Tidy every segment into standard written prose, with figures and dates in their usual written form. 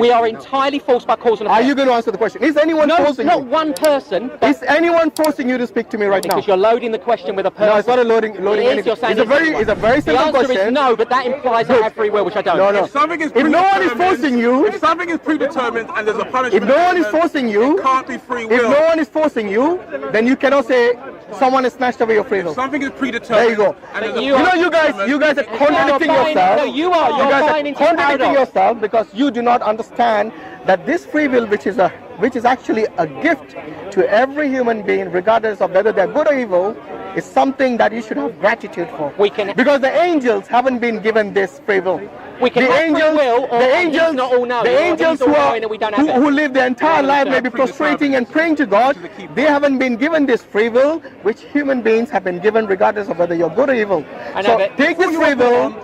We are entirely forced by cause and effect. Are you going to answer the question? Is anyone forcing not you? one person. Is anyone forcing you to speak to me right now? Because you're loading the question with a person. No, it's not a loading anything. You're saying It's a very simple question. The answer is no, but that implies I have free will, which I don't. No. If something is If no one is forcing you, if something is predetermined and there's a punishment, if no one is forcing you, it can't be free will. if no one is forcing you, then you cannot say someone has snatched away your free will. If something is predetermined. There you go. And You guys are contradicting yourself. No, you are. You're buying into contradicting paradox. yourself because you do not understand that this free will, which is actually a gift to every human being, regardless of whether they're good or evil, is something that you should have gratitude for. Because the angels haven't been given this free will. We can The have angels, free will, or the angels, not all know. the angels who live their entire life maybe prostrating and praying to God, they haven't been given this free will, which human beings have been given regardless of whether you're good or evil. So take this free will,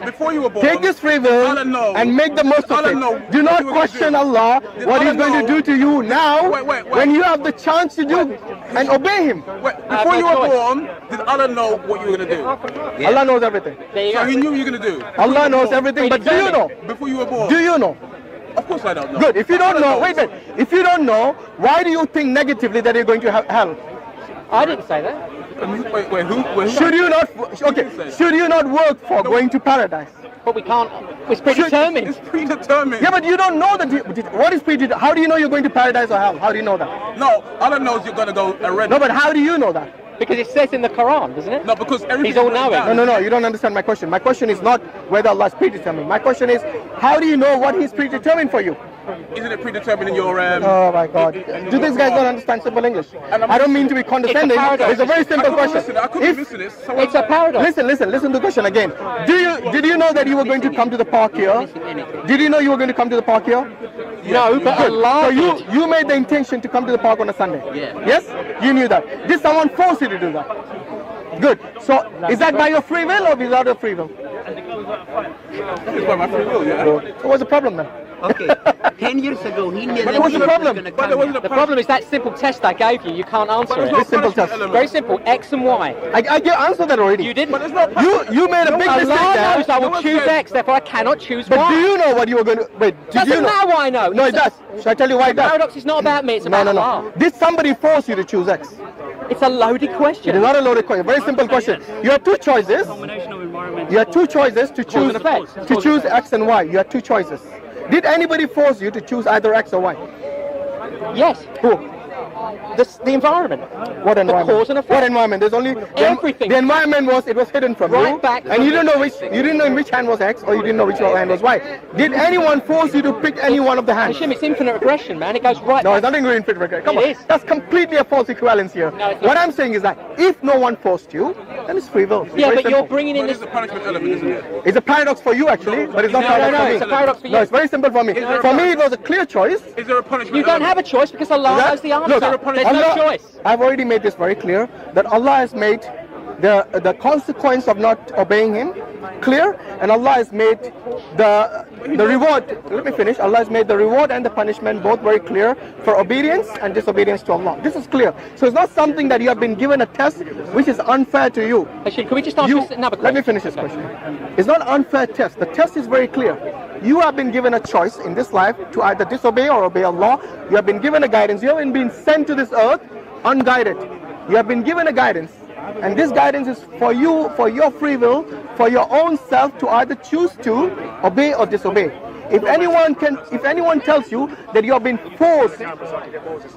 take this free will, and make the most of it. Do not question Allah, what He's going to do to you now, when you have the chance to do and obey Him. Before you were born, did Allah know what you were going to do? Yeah. Allah knows everything. So He knew what you were going to do. Allah knows everything, but do you know? Before you were born. Do you know? Of course I don't know. Good. If you don't know, wait. If you don't know, why do you think negatively that you're going to hell? I didn't say that. Wait, who? Should you not? Okay. Should you not work for going to paradise? But we can't. It's predetermined. It's predetermined. Yeah, but you don't know that. What is predetermined? How do you know you're going to paradise or hell? How do you know that? No, Allah knows you're going to go red. No, but how do you know that? Because it says in the Quran, doesn't it? No, because He's all knowing. No, you don't understand my question. My question is not whether Allah is predetermined. My question is, how do you know what He's predetermined for you? Isn't it predetermined in your... oh my God. Do these guys not understand simple English? I don't mean to be condescending. It's a very simple question. It's a paradox. Listen to the question again. Did you know that you were going to come to the park here? Did you know you were going to come to the park here? No, but Allah. So you made the intention to come to the park on a Sunday? Yeah. Yes? You knew that. Did someone force you to do that? Good. So is that by your free will or without your free will? It's by my free will, yeah. So what's the problem then? Okay, 10 years ago he knew But what's the problem? The problem is that simple test I gave you. You can't answer it. This simple test. Very simple. X and Y. I answered that already. You didn't. But it's not. You made a big mistake Allah knows there. I will choose X, therefore I cannot choose But Y. do you know what you were going to... Wait, did you know? Now I know. No, it does. Shall I tell you why it does? Paradox is not about me, it's about Allah. Did somebody force you to choose X? It's a loaded question. It is not a loaded question. Very simple question. You have two choices. You have two choices to choose X and Y. You have two choices. Did anybody force you to choose either X or Y? Yes. Who? The environment. What environment? The cause and effect. What environment? There's only everything. The environment was hidden from you, and you didn't know in which hand was X or you didn't know which hand was Y. Did anyone force you to pick any one of the hands? Hashim, it's infinite regression, man. It goes right. No, it's nothing to infinite regression. Come on, that's completely a false equivalence here. No, what I'm saying is that if no one forced you, then it's free will. Yeah, but you're bringing in this. It's a punishment element, isn't it? It's a paradox for you actually, but it's not paradox for me. It's a paradox for you. No, it's very simple for me. For me, it was a clear choice. Is there a punishment? You don't have a choice because Allah knows the answer. Look, there's no choice. I've already made this very clear that Allah has made the consequence of not obeying Him clear, and Allah has made the reward. Let me finish. Allah has made the reward and the punishment both very clear for obedience and disobedience to Allah. This is clear. So it's not something that you have been given a test which is unfair to you. Actually, can we just ask you another question? Let me finish this question. It's not an unfair test. The test is very clear. You have been given a choice in this life to either disobey or obey Allah. You have been given a guidance. You haven't been sent to this earth unguided. You have been given a guidance. And this guidance is for you, for your free will, for your own self to either choose to obey or disobey. If anyone tells you that you have been forced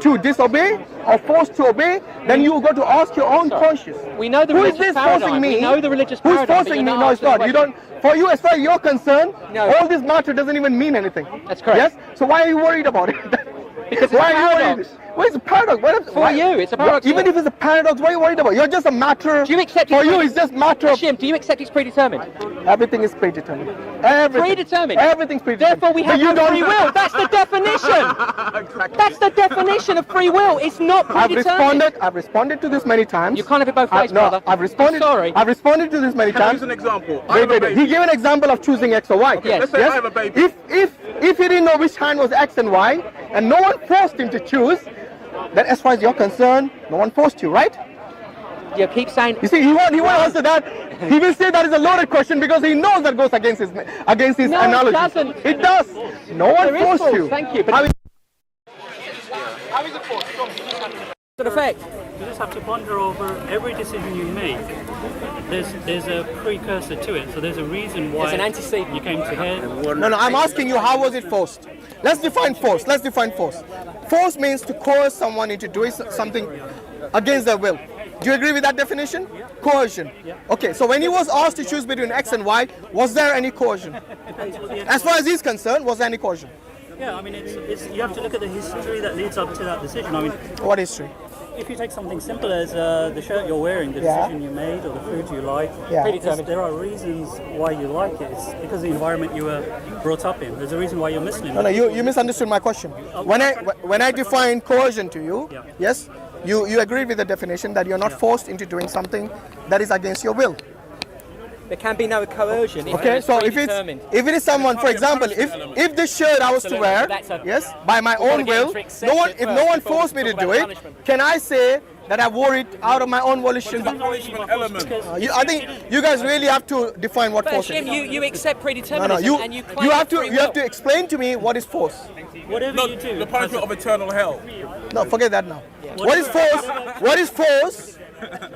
to disobey or forced to obey, then you got to ask your own conscience. We know the Who is religious this paradigm. forcing me? We know the religious Who's paradigm. forcing me? No, it's not. You don't. For you, as far as you're concerned, No. all this matter doesn't even mean anything. That's correct. Yes. So why are you worried about it? Because it's why a are you paradox. worried? Well, it's a paradox. For you, it's a paradox. Even if it's a paradox, what are you worried about? You're just a matter. Do you accept For you, it's just matter of. Hashim, do you accept it's predetermined? Everything is predetermined. Everything. Predetermined. Everything's predetermined. Therefore, we have no free will. That's the definition. That's the definition of free will. It's not predetermined. I've responded to this many times. You can't have it both ways, no, brother. I've responded. I'm sorry. I've responded to this many Can I times. use an example? Wait. He gave an example of choosing X or Y. Okay, let's say I have a baby. If he didn't know which hand was X and Y, and no one forced him to choose, then as far as you're concerned, no one forced you, right? you keep saying. You see, he won't answer that. He will say that is a loaded question because he knows that goes against his No, analogy. it doesn't. It does. No one There is forced force, you. thank you, but- How is it forced? Good effect. You just have to ponder over every decision you make. There's a precursor to it, so there's a reason why There's an antecedent. you came to here. No, I'm asking you, how was it forced? Let's define force. Force means to coerce someone into doing something against their will. Do you agree with that definition? Coercion. Okay, so when he was asked to choose between X and Y, was there any coercion? As far as he's concerned, was there any coercion? Yeah, I mean, it's you have to look at the history that leads up to that decision. I mean, What history? if you take something simple as the shirt you're wearing, the decision you made, or the food you like, there are reasons why you like it. It's because of the environment you were brought up in. There's a reason why you're Muslim. No, you misunderstood my question. When I define coercion to you, yes, you agreed with the definition that you're not forced into doing something that is against your will. There can be no coercion. Okay, so if it is someone, for example, if this shirt I was to wear, yes, by my own will, if no one forced me to do it, can I say that I wore it out of my own volition? I think you guys really have to define what force is. You accept predeterminism No, and you claim you have free will. to explain to me what is force. Whatever you do, The punishment of eternal hell. No, forget that now. What is force? What is force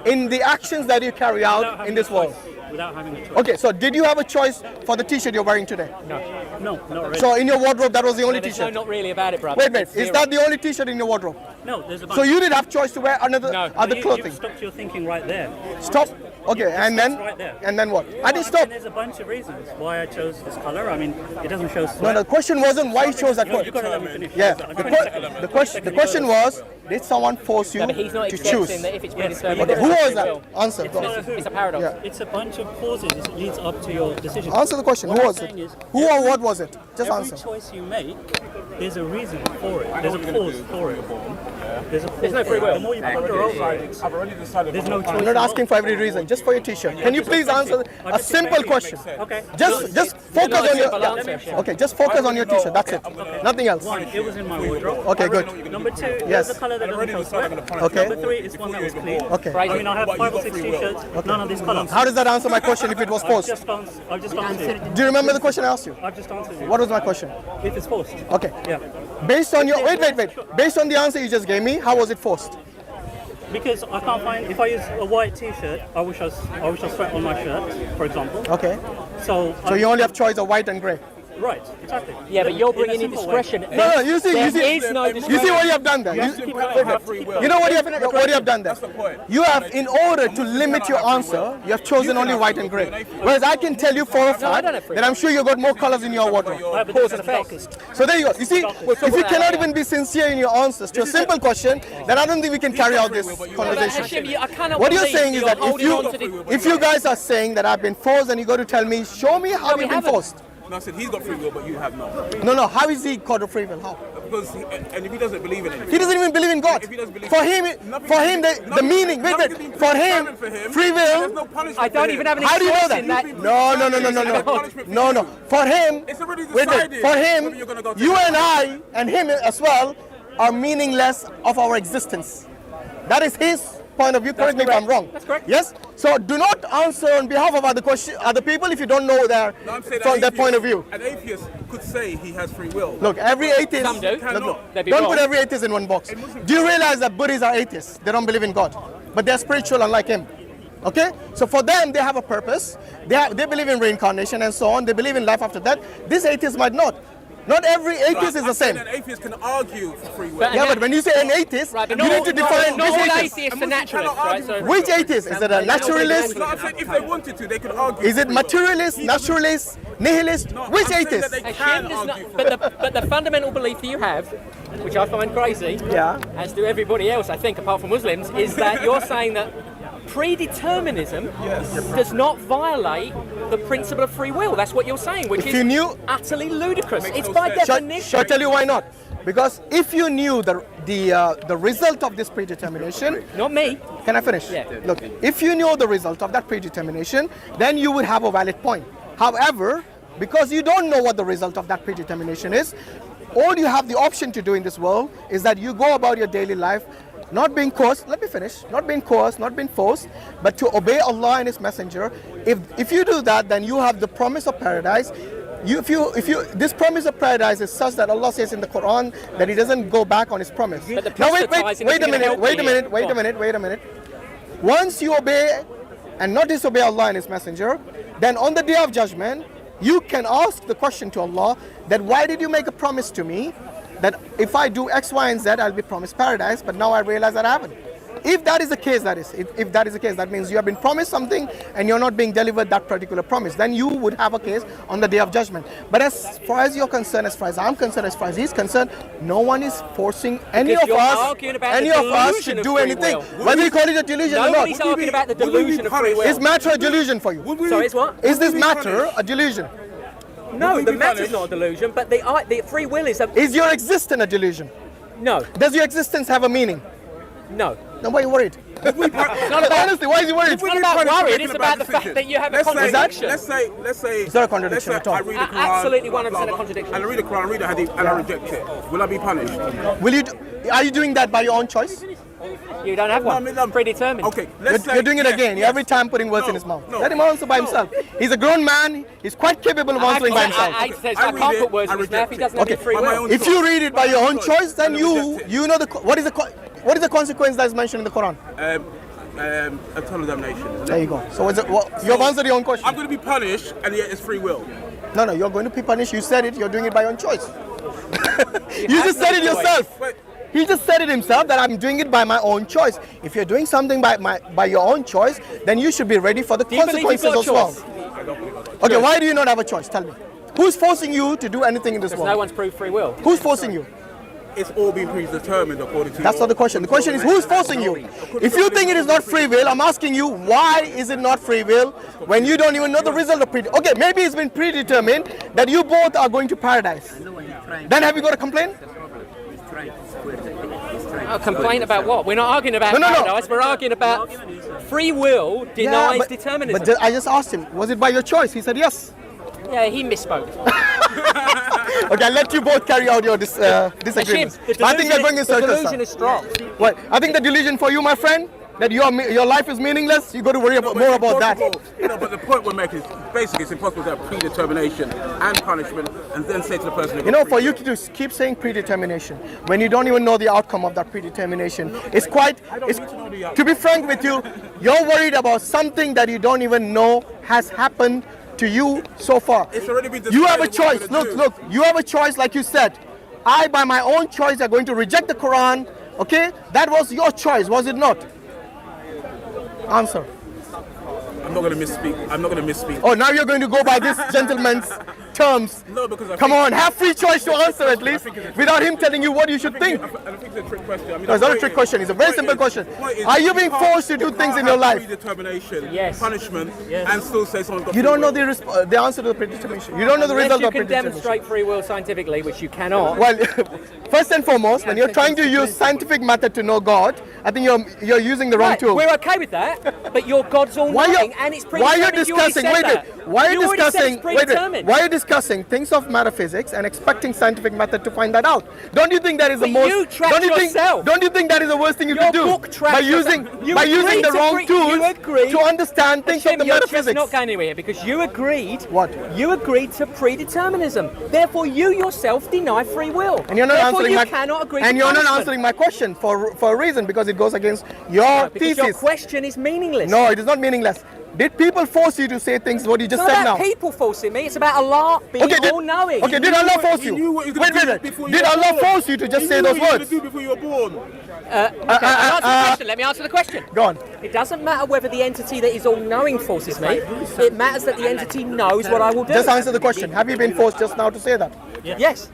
in the actions that you carry out in this world? without having a choice. Okay, so did you have a choice for the t-shirt you're wearing today? No, not really. So in your wardrobe, that was the only There's t-shirt? no not really about it, brother. Wait, It's is zero. that the only t-shirt in your wardrobe? No, there's a bunch. So you did have choice to wear other You clothing? stopped your thinking right there. Stop. Okay, and then right there. and then what? I didn't stop. And there's a bunch of reasons why I chose this color. I mean, it doesn't show sweat. No, the question wasn't why you chose that You color. got to let me finish. Yeah, The the question was, did someone force you No, but he's not to accepting choose? that if it's Yes. predetermined. Okay, who there's was free that? will. Answer. Go on. It's a paradox. Yeah. It's a bunch of causes that leads up to your decision. Answer the question. What Who I'm was it? saying is, Who or what was it? Just every answer. choice you make, there's a reason for it. There's a cause for it. There's no free will. The more you ponder over it, I've already decided. there's no choice. I'm not asking for every reason, just for your t-shirt. Can you please answer a simple question? Okay. Just focus on your. simple answer, Hashim. Okay, just focus on your t-shirt. That's it. Nothing else. One, it was in my wardrobe. Okay, good. Number two, Yes. there's a color that doesn't show sweat. Okay. Number three, it's one that was clean. Okay. I mean, I have 5 or 6 t-shirts, none of these colors. How does that answer my question if it was forced? I've just answered. Do you remember the question I asked you? I've just answered you. What was my question? If it's forced. Okay. Yeah. Based on your wait. Based on the answer you just gave me, how was it forced? Because I can't find, if I use a white t-shirt, I wish I sweat on my shirt, for example. Okay. So You only have choice of white and grey. right, exactly. Yeah, but you're In a bringing in simple way. discretion. No, you see, There you see, is no you see discretion. what you have done there. You know what you have done there. That's the point. You have, in order to limit your answer, you have chosen only white and grey. Whereas I can tell you for a fact don't have free that I'm sure you got more colors in your wardrobe. Right, but Cause this and is effect. darkest. So there you go. You see, if you cannot even be sincere in your answers to a simple question, then I don't think we can carry out this But conversation. Hashim, I cannot What you're believe saying is you're that holding on to the... if you guys are saying that I've been forced, and you got to tell me, show me how we you've been haven't. forced. No, I said he's got free will, but you have not. No, how is he called a free will? How? Because and if he doesn't believe in it, He doesn't even believe in God. If he doesn't believe- For him, the meaning, nothing's been for him, predetermined for him. free There's no will. punishment I don't for even him. have any How do you know choice that? in that. No. For him, It's already for decided him, whether you're gonna go to you hell. and I and him as well are meaningless of our existence. That is his point of view. Correct me if I'm wrong. That's correct. Yes. So do not answer on behalf of other people if you don't know No, I'm saying from an their atheist- point of view. An atheist could say he has free will. Look, every atheist. Some do. Look, They'd be don't wrong. put every atheist in one box. Do you realize that Buddhists are atheists? They don't believe in God, but they're spiritual, unlike him. Okay, so for them, they have a purpose. They believe in reincarnation and so on. They believe in life after that. This atheist might not. Not every atheist is I'm the saying same. An atheist can argue for free will. But- Yeah, but when you say an atheist, Right, but you need to define not which all atheist. atheists are naturalists, right? So Which atheist? Is it a naturalist? No, I'm saying if they wanted to, they could argue. Is it free will. materialist, naturalist, nihilist? No, Which I'm saying atheist? that they Hashim can does argue not, for but the fundamental belief that you have, which I find crazy, Yeah. as do everybody else, I think, apart from Muslims, is that you're saying that predeterminism does not violate the principle of free will. That's what you're saying, which If is you knew- utterly ludicrous. It's no by sense. definition. Shall I tell you why not? Because if you knew the result of this predetermination, Not me. can I finish? Yeah. Look, if you knew the result of that predetermination, then you would have a valid point. However, because you don't know what the result of that predetermination is, all you have the option to do in this world is that you go about your daily life not being coerced, let me finish, not being coerced, not being forced, but to obey Allah and His Messenger. If you do that, then you have the promise of paradise. This promise of paradise is such that Allah says in the Quran that He doesn't go back on His promise. But the Now wait proselytizing a isn't gonna help minute. me. Once you obey and not disobey Allah and His Messenger, then on the day of judgment, you can ask the question to Allah that why did you make a promise to me that if I do X, Y, and Z, I'll be promised paradise, but now I realize that I haven't. If that is the case, that means you have been promised something and you're not being delivered that particular promise. Then you would have a case on the day of judgment. But as far as you're concerned, as far as I'm concerned, as far as he's concerned, no one is forcing any of us to do anything. Whether you call it a delusion or not. Nobody's arguing about the delusion of free will. Is matter a delusion for you? Sorry, it's what? Is this matter a delusion? No, the matter's not a delusion, but the free will is a... Is your existence a delusion? No. Does your existence have a meaning? No. Then why are you worried? Honestly, why is he worried? It's not about worried, it's about the fact that you have a contradiction. Let's say... Is there a contradiction at all? I read the Quran, Absolutely blah, 100% blah, blah, contradiction. And I read the Quran, read the Hadith, and I reject it. Will I be punished? Are you doing that by your own choice? You don't have one. No. Predetermined. Okay, let's say... You're doing it again. yes. Every time putting words in his mouth. No. Let him answer by himself. He's a grown man. He's quite capable of answering by himself. I can't put words in his mouth. He doesn't have any free will. If you read it by your own choice, then you know what is the consequence that is mentioned in the Quran? Eternal damnation. There you go. So you have answered your own question. I'm going to be punished, and yet it's free will. No, you're going to be punished. You said it. You're doing it by your own choice. You just said it yourself. Wait. He just said it himself that I'm doing it by my own choice. If you're doing something by your own choice, then you should be ready for the consequences as well. Okay, why do you not have a choice? Tell me. Who's forcing you to do anything in this world? No one's proved free will. Who's forcing you? It's all been predetermined according to... That's not the question. The question is who's forcing you? If you think it is not free will, I'm asking you, why is it not free will when you don't even know the result of predetermined? Okay, maybe it's been predetermined that you both are going to paradise. Then have you got a complaint? Complain about what? We're not arguing about paradise, we're arguing about free will denies determinism. But I just asked him, was it by your choice? He said yes. Yeah, he misspoke. Okay, I'll let you both carry out your disagreements. I think they're going in circles. The delusion is strong. Well, I think the delusion for you, my friend, that your life is meaningless, you got to worry more about that. But the point we're making is basically it's impossible to have predetermination and punishment and then say to the person... For you to keep saying predetermination when you don't even know the outcome of that predetermination, it's quite... To be frank with you, you're worried about something that you don't even know has happened to you so far. It's already been decided. You have a choice. Look, you have a choice, like you said. I, by my own choice, are going to reject the Quran. Okay? That was your choice, was it not? Answer. I'm not going to misspeak. Oh, now you're going to go by this gentleman's terms. No, because Come on, have free choice to answer at least, without him telling you what you should think. I think it's a trick question. No, it's not a trick question. It's a very simple question. Are you being forced to do things in your life? Predetermination, yes. Punishment, and still say someone got... You don't know the answer to the predetermination. You don't know the result of predetermination. You can demonstrate free will scientifically, which you cannot. Well, first and foremost, when you're trying to use scientific method to know God, I think you're using the wrong tool. We're okay with that, but your God's all-knowing and it's predetermined. Why are you discussing? Why are you discussing things of metaphysics and expecting scientific method to find that out? Don't you think that is the most? Don't you think that is the worst thing you can do by using the wrong tools to understand things of the metaphysics? You're just not going anywhere because you agreed. What? You agreed to predeterminism. Therefore, you yourself deny free will. And you're not answering my. Cannot agree. And you're not answering my question for a reason, because it goes against your thesis. Your question is meaningless. No, it is not meaningless. Did people force you to say things what you just said now? It's not about people forcing me, it's about Allah being all-knowing. Okay, did Allah force you? Wait. Did Allah force you to just say those words? Before you were born. Let me answer the question. Go on. It doesn't matter whether the entity that is all-knowing forces me. It matters that the entity knows what I will do. Just answer the question. Have you been forced just now to say that? Yes.